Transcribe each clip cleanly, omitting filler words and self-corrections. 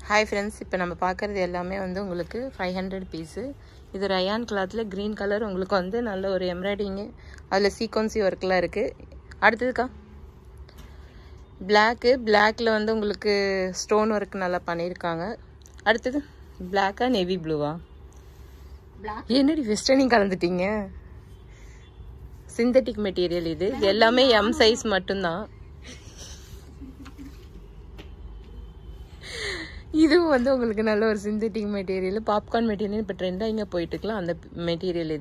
Hi friends, இப்போ நம்ம பார்க்குறது எல்லாமே வந்து உங்களுக்கு 500 பீஸு. இது ரயான் கிளாத்தில் க்ரீன் கலர். உங்களுக்கு வந்து நல்ல ஒரு எம்ப்ராய்டிங்கு, அதில் சீக்வன்சி ஒர்க்கெலாம் இருக்குது. அடுத்ததுக்கா பிளாக்கில் வந்து உங்களுக்கு ஸ்டோன் ஒர்க் நல்லா பண்ணியிருக்காங்க. அடுத்தது பிளாக்கா நேவி ப்ளூவா? என்னடி வெஸ்டர்னிங் கலந்துட்டீங்க? சிந்தட்டிக் மெட்டீரியல் இது எல்லாமே எம் சைஸ் மட்டும்தான். இதுவும் வந்து உங்களுக்கு நல்ல ஒரு சிந்தட்டிக் மெட்டீரியல், பாப்கார்ன் மெட்டீரியல் இப்போ ட்ரெண்டாக இங்கே போயிட்டுருக்கலாம். அந்த மெட்டீரியல்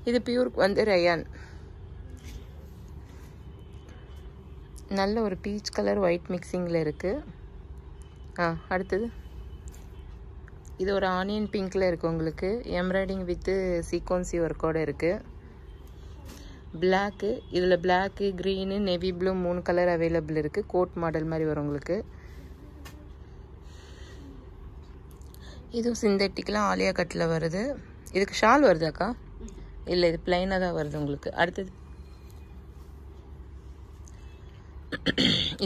இது பியூர் வந்து ரயான். நல்ல ஒரு பீச் கலர் ஒயிட் மிக்சிங்கில் இருக்குது. அடுத்தது இது ஒரு ஆனியன் பிங்க்கில் இருக்குது. உங்களுக்கு எம்ப்ராய்டிங் வித்து சீக்வன்சி ஒர்க்கோடு இருக்குது. பிளாக்கு, இதில் black, green, navy blue 3 colour available இருக்குது. கோட் மாடல் மாதிரி வரும் உங்களுக்கு. இதுவும் சிந்தட்டிக்லாம் ஆலியா கட்டில் வருது. இதுக்கு ஷால் வருதாக்கா? இல்லை, இது பிளைனாக தான் வருது உங்களுக்கு. அடுத்தது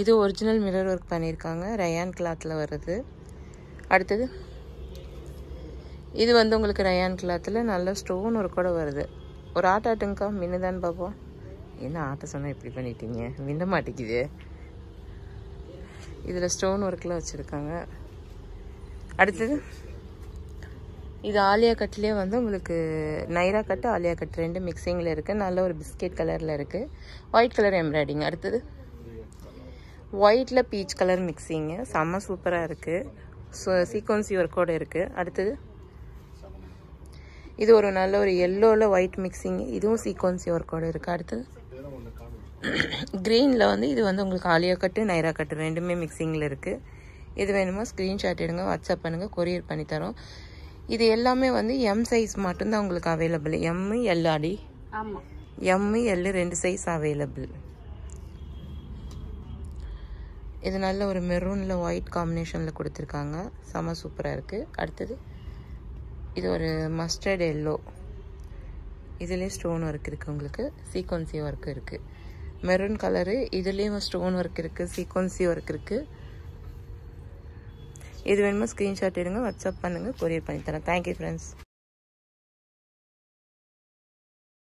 இது ஒரிஜினல் மிரர் ஒர்க் பண்ணியிருக்காங்க, ரயான் கிளாத்தில் வருது. அடுத்தது இது வந்து உங்களுக்கு ரயான் கிளாத்தில் நல்ல ஸ்டோன் ஒர்க்கோட வருது. ஒரு ஆட்டாட்டுங்கக்கா, மின்னுதான்னு பார்ப்போம். என்ன ஆட்ட சொன்னால் இப்படி பண்ணிட்டீங்க, மின்ன மாட்டேங்குது. இதில் ஸ்டோன் ஒர்க்கில் வச்சுருக்காங்க. அடுத்தது இது ஆலியா கட்லேயே வந்து உங்களுக்கு நைரா கட்டு, ஆலியா கட்டு 2 மிக்சிங்கில் இருக்குது. நல்ல ஒரு பிஸ்கெட் கலரில் இருக்குது. White colour embroidering. அடுத்தது ஒயிட்டில் பீச் கலர் மிக்சிங்கு, செம்ம சூப்பராக இருக்குது. சீக்வன்சி ஒர்க்கோடு இருக்குது. அடுத்தது இது ஒரு நல்ல ஒரு எல்லோவில் ஒயிட் மிக்சிங்கு, இதுவும் சீக்வன்சி ஒர்க்கோடு இருக்குது. அடுத்தது க்ரீனில் வந்து இது வந்து உங்களுக்கு ஆலியா கட்டு, நைரா கட்டு 2மே மிக்சிங்கில் இருக்குது. இது வேணுமோ ஸ்க்ரீன்ஷாட் எடுங்க, வாட்ஸ்அப் பண்ணுங்கள், கொரியர் பண்ணித்தரோம். இது எல்லாமே வந்து எம் சைஸ் மட்டும்தான் உங்களுக்கு அவைலபிள். எம்மு எல் ஆடி? ஆமாம், எம்மு எல் 2 சைஸ் அவைலபிள். இது நல்ல ஒரு மெரூனில் ஒயிட் காம்பினேஷனில் கொடுத்துருக்காங்க, செம்ம சூப்பராக இருக்குது. அடுத்தது இது ஒரு மஸ்டர்ட் எல்லோ, இதுலேயே ஸ்டோன் ஒர்க் இருக்குது. உங்களுக்கு சீக்வன்சி ஒர்க் இருக்குது. மெரூன் கலரு, இதுலேயும் ஸ்டோன் ஒர்க் இருக்குது, சீக்வன்சி ஒர்க் இருக்குது. இது வேணுமோ ஸ்க்ரீன்ஷாட் எடுங்க, வாட்ஸ்அப் பண்ணுங்கள், கொரியர் பண்ணித்தரேன். Thank you friends.